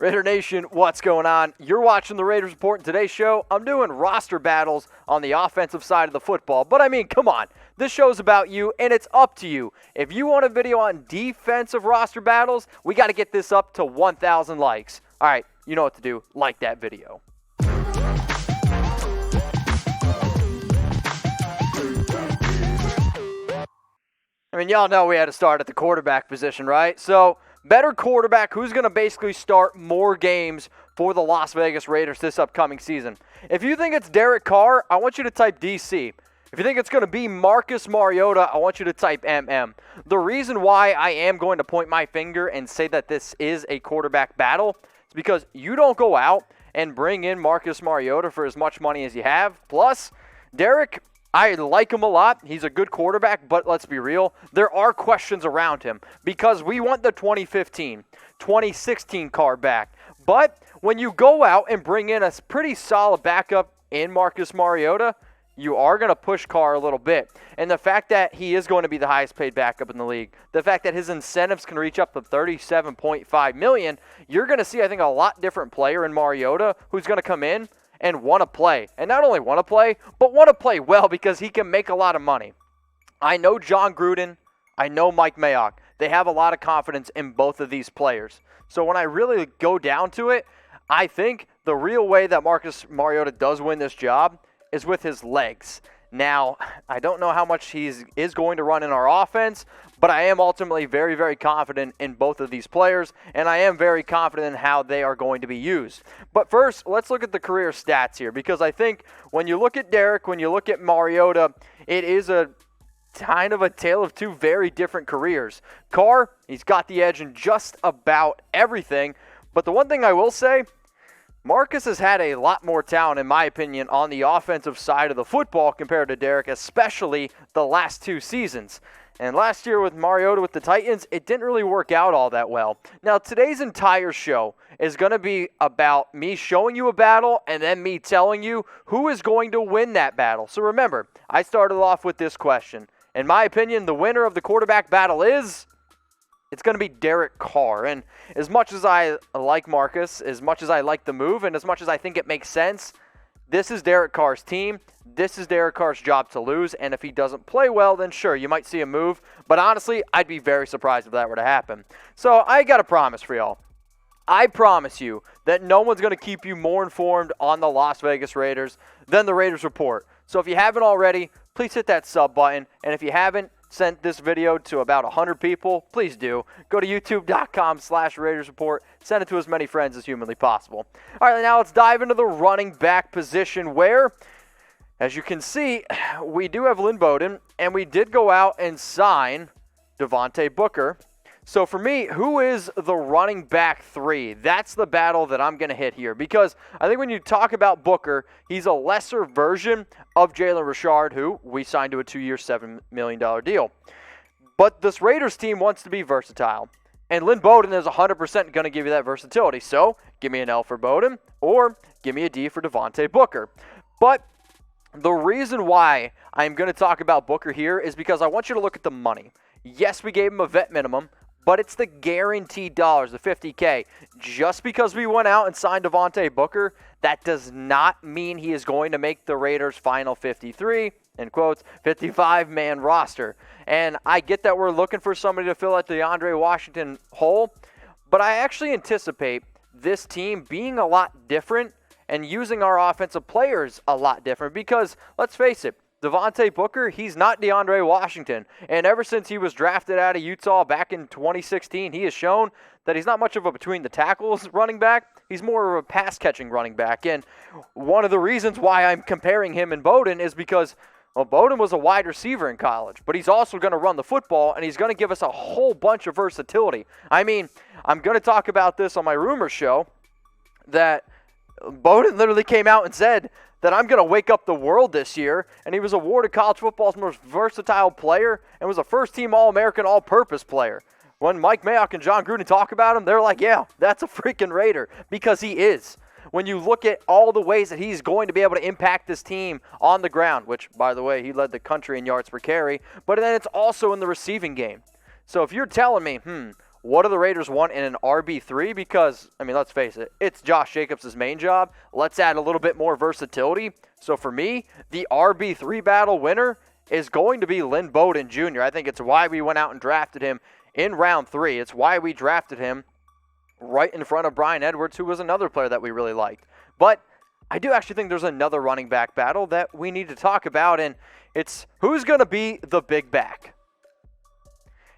Raider Nation, what's going on? You're watching the Raiders Report, and today's show, I'm doing roster battles on the offensive side of the football. But I mean, come on. This show's about you, and it's up to you. If you want a video on defensive roster battles, we got to get this up to 1,000 likes. All right, you know what to do. Like that video. I mean, y'all know we had to start at the quarterback position, right? So, better quarterback, who's going to basically start more games for the Las Vegas Raiders this upcoming season? If you think it's Derek Carr, I want you to type DC. If you think it's going to be Marcus Mariota, I want you to type MM. The reason why I am going to point my finger and say that this is a quarterback battle is because you don't go out and bring in Marcus Mariota for as much money as you have. Plus, Derek, I like him a lot. He's a good quarterback, but let's be real. There are questions around him because we want the 2015, 2016 Carr back. But when you go out and bring in a pretty solid backup in Marcus Mariota, you are going to push Carr a little bit. And the fact that he is going to be the highest paid backup in the league, the fact that his incentives can reach up to $37.5 million, you're going to see, I think, a lot different player in Mariota who's going to come in and want to play. And not only want to play, but want to play well because he can make a lot of money. I know John Gruden. I know Mike Mayock. They have a lot of confidence in both of these players. So when I really go down to it, I think the real way that Marcus Mariota does win this job is with his legs. Now, I don't know how much he is going to run in our offense, but I am ultimately very, very confident in both of these players, and I am very confident in how they are going to be used. But first, let's look at the career stats here, because I think when you look at Derek, when you look at Mariota, it is a kind of a tale of two very different careers. Carr, he's got the edge in just about everything, but the one thing I will say, Marcus has had a lot more talent, in my opinion, on the offensive side of the football compared to Derek, especially the last two seasons. And last year with Mariota with the Titans, it didn't really work out all that well. Now, today's entire show is going to be about me showing you a battle and then me telling you who is going to win that battle. So remember, I started off with this question. In my opinion, the winner of the quarterback battle is... it's going to be Derek Carr. And as much as I like Marcus, as much as I like the move, and as much as I think it makes sense, this is Derek Carr's team. This is Derek Carr's job to lose. And if he doesn't play well, then sure, you might see a move. But honestly, I'd be very surprised if that were to happen. So I got a promise for y'all. I promise you that no one's going to keep you more informed on the Las Vegas Raiders than the Raiders Report. So if you haven't already, please hit that sub button. And if you haven't sent this video to about 100 people, please do. Go to youtube.com/Raiders Report. Send it to as many friends as humanly possible. All right, now let's dive into the running back position where, as you can see, we do have Lynn Bowden, and we did go out and sign Devontae Booker. So for me, who is the running back three? That's the battle that I'm going to hit here, because I think when you talk about Booker, he's a lesser version of Jalen Richard, who we signed to a 2-year, $7 million deal. But this Raiders team wants to be versatile, and Lynn Bowden is 100% going to give you that versatility. So give me an L for Bowden, or give me a D for Devontae Booker. But the reason why I'm going to talk about Booker here is because I want you to look at the money. Yes, we gave him a vet minimum, but it's the guaranteed dollars, the $50K. Just because we went out and signed Devontae Booker, that does not mean he is going to make the Raiders' final 53, in quotes, 55-man roster. And I get that we're looking for somebody to fill out the DeAndre Washington hole, but I actually anticipate this team being a lot different and using our offensive players a lot different because, let's face it, Devontae Booker, he's not DeAndre Washington. And ever since he was drafted out of Utah back in 2016, he has shown that he's not much of a between-the-tackles running back. He's more of a pass-catching running back. And one of the reasons why I'm comparing him and Bowden is because, well, Bowden was a wide receiver in college, but he's also going to run the football, and he's going to give us a whole bunch of versatility. I mean, I'm going to talk about this on my rumor show, that Bowden literally came out and said that I'm going to wake up the world this year, and he was awarded college football's most versatile player and was a first-team All-American all-purpose player. When Mike Mayock and John Gruden talk about him, they're like, yeah, that's a freaking Raider, because he is. When you look at all the ways that he's going to be able to impact this team on the ground, which, by the way, he led the country in yards per carry, but then it's also in the receiving game. So if you're telling me, what do the Raiders want in an RB3? Because, I mean, let's face it, it's Josh Jacobs' main job. Let's add a little bit more versatility. So for me, the RB3 battle winner is going to be Lynn Bowden Jr. I think it's why we went out and drafted him in round 3. It's why we drafted him right in front of Bryan Edwards, who was another player that we really liked. But I do actually think there's another running back battle that we need to talk about, and it's who's going to be the big back.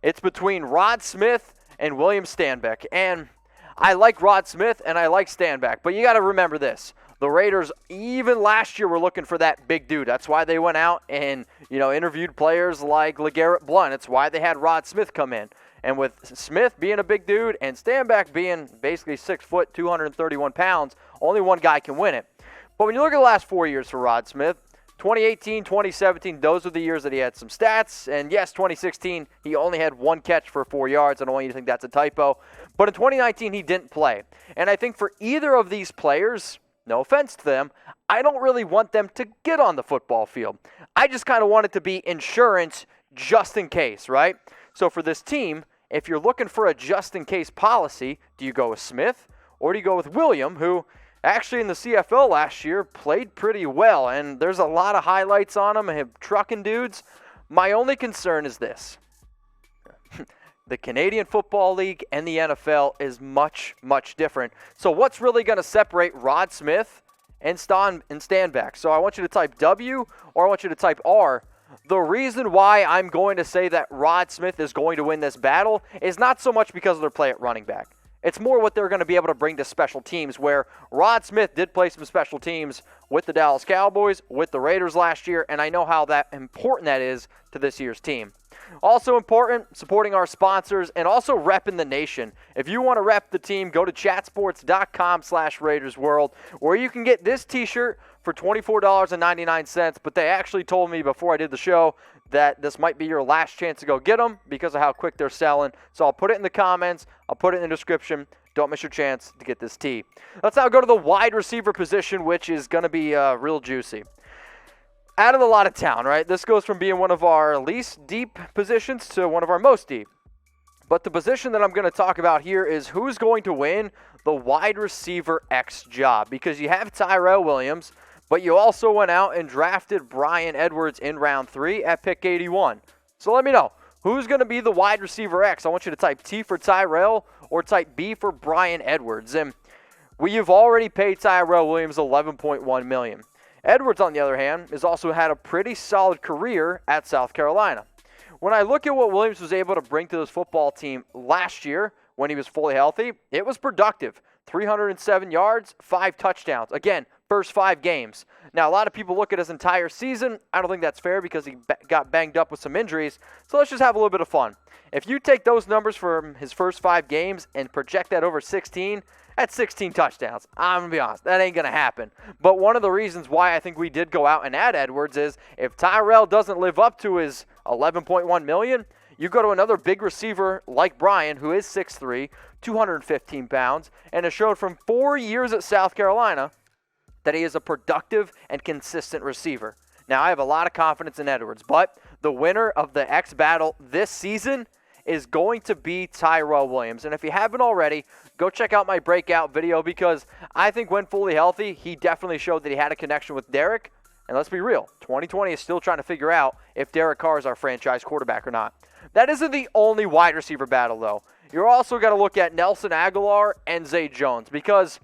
It's between Rod Smith and William Stanback. And I like Rod Smith and I like Stanback, but you got to remember this. The Raiders, even last year, were looking for that big dude. That's why they went out and, interviewed players like LeGarrette Blount. It's why they had Rod Smith come in. And with Smith being a big dude and Stanback being basically 6 foot, 231 pounds, only one guy can win it. But when you look at the last 4 years for Rod Smith, 2018, 2017, those are the years that he had some stats. And yes, 2016, he only had 1 catch for 4 yards. I don't want you to think that's a typo. But in 2019, he didn't play. And I think for either of these players, no offense to them, I don't really want them to get on the football field. I just kind of want it to be insurance just in case, right? So for this team, if you're looking for a just-in-case policy, do you go with Smith or do you go with William, who actually in the CFL last year played pretty well, and there's a lot of highlights on him, trucking dudes. My only concern is this. The Canadian Football League and the NFL is much, much different. So what's really going to separate Rod Smith and Stanback? So I want you to type W or I want you to type R. The reason why I'm going to say that Rod Smith is going to win this battle is not so much because of their play at running back. It's more what they're going to be able to bring to special teams, where Rod Smith did play some special teams with the Dallas Cowboys, with the Raiders last year, and I know how important that is to this year's team. Also important, supporting our sponsors and also repping the nation. If you want to rep the team, go to chatsports.com/RaidersWorld, where you can get this t-shirt for $24.99, but they actually told me before I did the show that this might be your last chance to go get them because of how quick they're selling. So I'll put it in the comments. I'll put it in the description. Don't miss your chance to get this tee. Let's now go to the wide receiver position, which is going to be real juicy. Out of a lot of town, right? This goes from being one of our least deep positions to one of our most deep. But the position that I'm going to talk about here is who's going to win the wide receiver X job. Because you have Tyrell Williams, but you also went out and drafted Bryan Edwards in round 3 at pick 81. So let me know, who's going to be the wide receiver X? I want you to type T for Tyrell or type B for Bryan Edwards. And you've already paid Tyrell Williams $11.1 million. Edwards, on the other hand, has also had a pretty solid career at South Carolina. When I look at what Williams was able to bring to this football team last year when he was fully healthy, it was productive. 307 yards, 5 touchdowns. Again, first 5 games. Now, a lot of people look at his entire season. I don't think that's fair because he got banged up with some injuries. So let's just have a little bit of fun. If you take those numbers from his first 5 games and project that over 16, that's 16 touchdowns. I'm going to be honest, that ain't going to happen. But one of the reasons why I think we did go out and add Edwards is if Tyrell doesn't live up to his $11.1 million, you go to another big receiver like Bryan, who is 6'3", 215 pounds, and has shown from 4 years at South Carolina that he is a productive and consistent receiver. Now, I have a lot of confidence in Edwards, but the winner of the X battle this season is going to be Tyrell Williams. And if you haven't already, go check out my breakout video because I think when fully healthy, he definitely showed that he had a connection with Derek. And let's be real, 2020 is still trying to figure out if Derek Carr is our franchise quarterback or not. That isn't the only wide receiver battle, though. You're also got to look at Nelson Agholor and Zay Jones because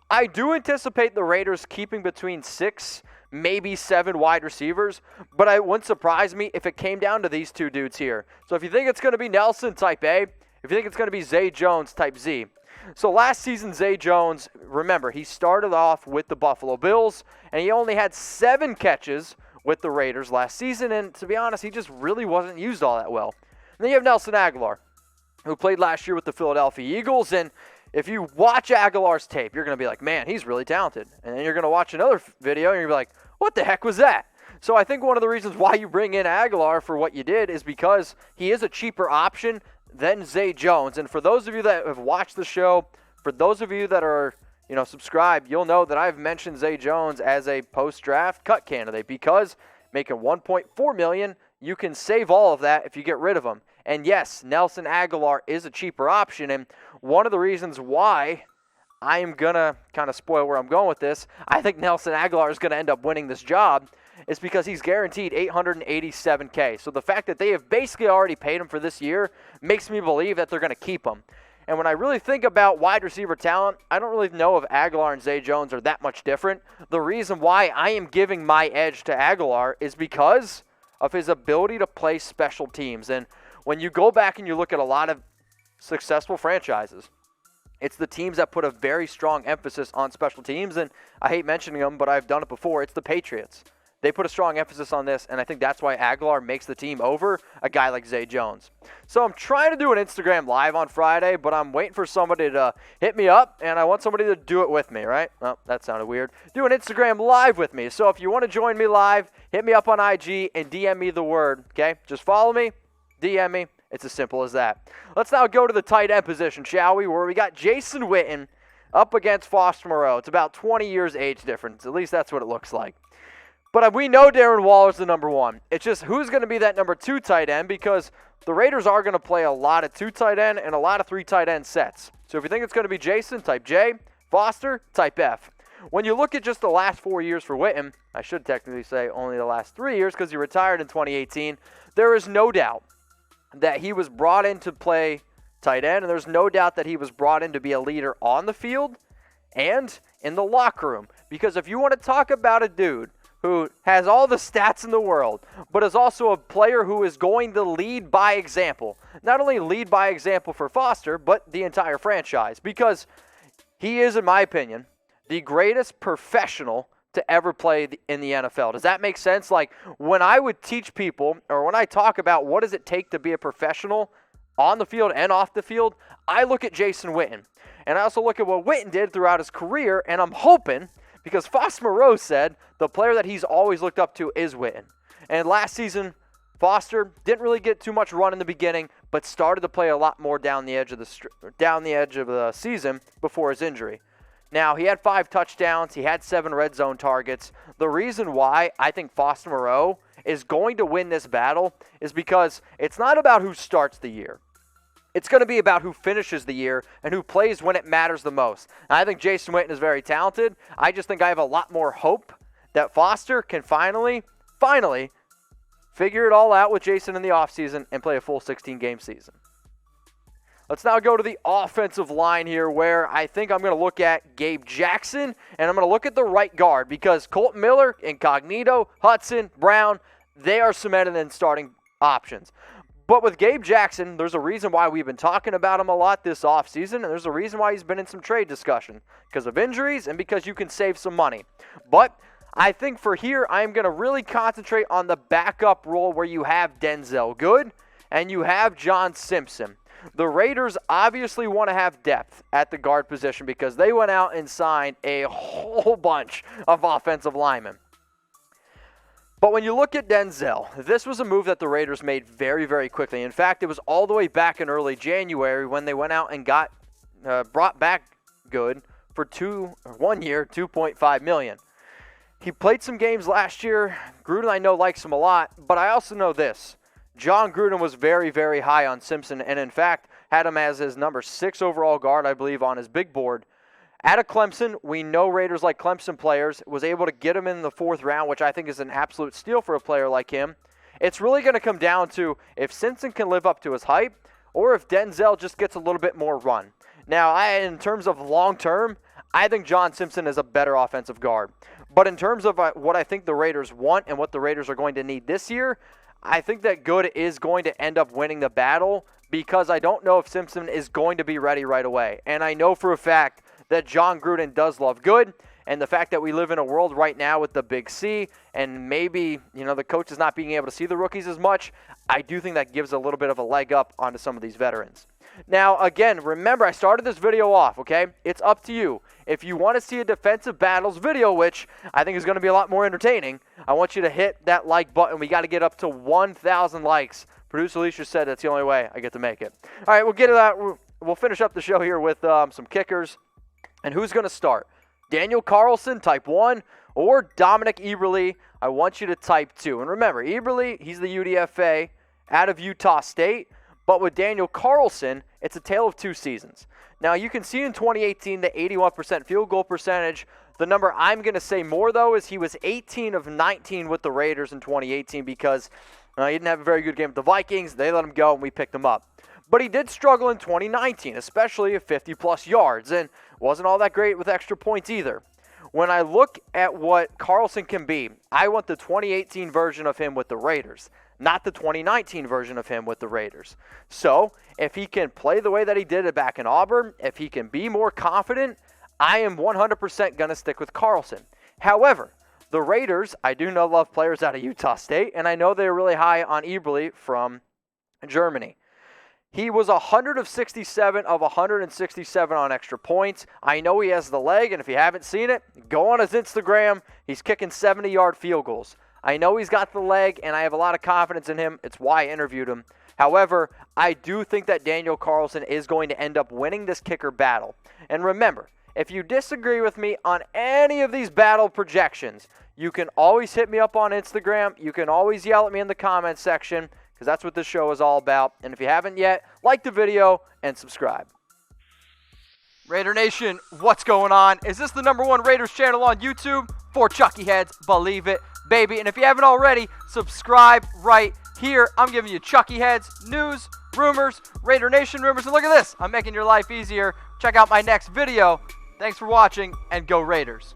I do anticipate the Raiders keeping between 6, maybe 7 wide receivers, but it wouldn't surprise me if it came down to these 2 dudes here. So if you think it's going to be Nelson, type A. If you think it's going to be Zay Jones, type Z. So last season, Zay Jones, remember, he started off with the Buffalo Bills, and he only had 7 catches with the Raiders last season, and to be honest, he just really wasn't used all that well. And then you have Nelson Agholor, who played last year with the Philadelphia Eagles, and if you watch Aguilar's tape, you're going to be like, man, he's really talented. And then you're going to watch another video, and you're going to be like, what the heck was that? So I think one of the reasons why you bring in Agholor for what you did is because he is a cheaper option than Zay Jones. And for those of you that have watched the show, for those of you that are, subscribed, you'll know that I've mentioned Zay Jones as a post-draft cut candidate because making $1.4 million, you can save all of that if you get rid of him. And yes, Nelson Agholor is a cheaper option. And one of the reasons why I am going to kind of spoil where I'm going with this, I think Nelson Agholor is going to end up winning this job, is because he's guaranteed $887K. So the fact that they have basically already paid him for this year makes me believe that they're going to keep him. And when I really think about wide receiver talent, I don't really know if Agholor and Zay Jones are that much different. The reason why I am giving my edge to Agholor is because of his ability to play special teams. And when you go back and you look at a lot of successful franchises, it's the teams that put a very strong emphasis on special teams. And I hate mentioning them, but I've done it before. It's the Patriots. They put a strong emphasis on this, and I think that's why Agholor makes the team over a guy like Zay Jones. So I'm trying to do an Instagram Live on Friday, but I'm waiting for somebody to hit me up, and I want somebody to do it with me, right? Well, that sounded weird. Do an Instagram Live with me. So if you want to join me live, hit me up on IG and DM me the word, okay? Just follow me, DM me. It's as simple as that. Let's now go to the tight end position, shall we, where we got Jason Witten up against Foster Moreau. It's about 20 years age difference. At least that's what it looks like. But we know Darren Waller's the number one. It's just who's going to be that number two tight end, because the Raiders are going to play a lot of two tight end and a lot of three tight end sets. So if you think it's going to be Jason, type J. Foster, type F. When you look at just the last 4 years for Witten, I should technically say only the last 3 years because he retired in 2018, there is no doubt that he was brought in to play tight end, and there's no doubt that he was brought in to be a leader on the field and in the locker room. Because if you want to talk about a dude who has all the stats in the world, but is also a player who is going to lead by example. Not only lead by example for Foster, but the entire franchise. Because he is, in my opinion, the greatest professional to ever play in the NFL. Does that make sense? Like, when I would teach people, or when I talk about what does it take to be a professional on the field and off the field, I look at Jason Witten. And I also look at what Witten did throughout his career, and I'm hoping, because Foster Moreau said the player that he's always looked up to is Witten. And last season, Foster didn't really get too much run in the beginning, but started to play a lot more down the edge of the season before his injury. Now, he had 5 touchdowns. He had 7 red zone targets. The reason why I think Foster Moreau is going to win this battle is because it's not about who starts the year. It's going to be about who finishes the year and who plays when it matters the most. And I think Jason Witten is very talented. I just think I have a lot more hope that Foster can finally figure it all out with Jason in the offseason and play a full 16-game season. Let's now go to the offensive line here, where I think I'm going to look at Gabe Jackson, and I'm going to look at the right guard, because Colton Miller, Incognito, Hudson, Brown, they are cemented in starting options. But with Gabe Jackson, there's a reason why we've been talking about him a lot this offseason, and there's a reason why he's been in some trade discussion, because of injuries and because you can save some money. But I think for here, I'm going to really concentrate on the backup role where you have Denzelle Good and you have John Simpson. The Raiders obviously want to have depth at the guard position because they went out and signed a whole bunch of offensive linemen. But when you look at Denzelle, this was a move that the Raiders made very, very quickly. In fact, it was all the way back in early January when they went out and brought back Good for 1 year, $2.5 million. He played some games last year. Gruden, I know, likes him a lot, but I also know this. John Gruden was very, very high on Simpson, and in fact had him as his number 6 overall guard, I believe, on his big board. Out of Clemson, we know Raiders like Clemson players, was able to get him in the 4th round, which I think is an absolute steal for a player like him. It's really going to come down to if Simpson can live up to his hype or if Denzelle just gets a little bit more run. Now, in terms of long-term, I think John Simpson is a better offensive guard. But in terms of what I think the Raiders want and what the Raiders are going to need this year, I think that Good is going to end up winning the battle because I don't know if Simpson is going to be ready right away. And I know for a fact that John Gruden does love Good, and the fact that we live in a world right now with the Big C and maybe, the coach is not being able to see the rookies as much, I do think that gives a little bit of a leg up onto some of these veterans. Now, again, remember, I started this video off, okay? It's up to you. If you want to see a defensive battles video, which I think is going to be a lot more entertaining, I want you to hit that like button. We got to get up to 1,000 likes. Producer Alicia said that's the only way I get to make it. All right, we'll get to that. We'll finish up the show here with some kickers. And who's going to start? Daniel Carlson, type 1, or Dominik Eberle, I want you to type 2. And remember, Eberle, he's the UDFA out of Utah State. But with Daniel Carlson, it's a tale of two seasons. Now, you can see in 2018 the 81% field goal percentage. The number I'm going to say more, though, is he was 18 of 19 with the Raiders in 2018 because he didn't have a very good game with the Vikings. They let him go, and we picked him up. But he did struggle in 2019, especially at 50-plus yards, and wasn't all that great with extra points either. When I look at what Carlson can be, I want the 2018 version of him with the Raiders, not the 2019 version of him with the Raiders. So, if he can play the way that he did it back in Auburn, if he can be more confident, I am 100% going to stick with Carlson. However, the Raiders, I do know love players out of Utah State, and I know they're really high on Eberle from Germany. He was 100 of 67 of 167 on extra points. I know he has the leg, and if you haven't seen it, go on his Instagram. He's kicking 70-yard field goals. I know he's got the leg, and I have a lot of confidence in him. It's why I interviewed him. However, I do think that Daniel Carlson is going to end up winning this kicker battle. And remember, if you disagree with me on any of these battle projections, you can always hit me up on Instagram. You can always yell at me in the comments section, because that's what this show is all about. And if you haven't yet, like the video and subscribe. Raider Nation, what's going on? Is this the #1 Raiders channel on YouTube? For Chucky Heads, believe it, baby. And if you haven't already, subscribe right here. I'm giving you Chucky Heads, news, rumors, Raider Nation rumors. And look at this, I'm making your life easier. Check out my next video. Thanks for watching, and go Raiders.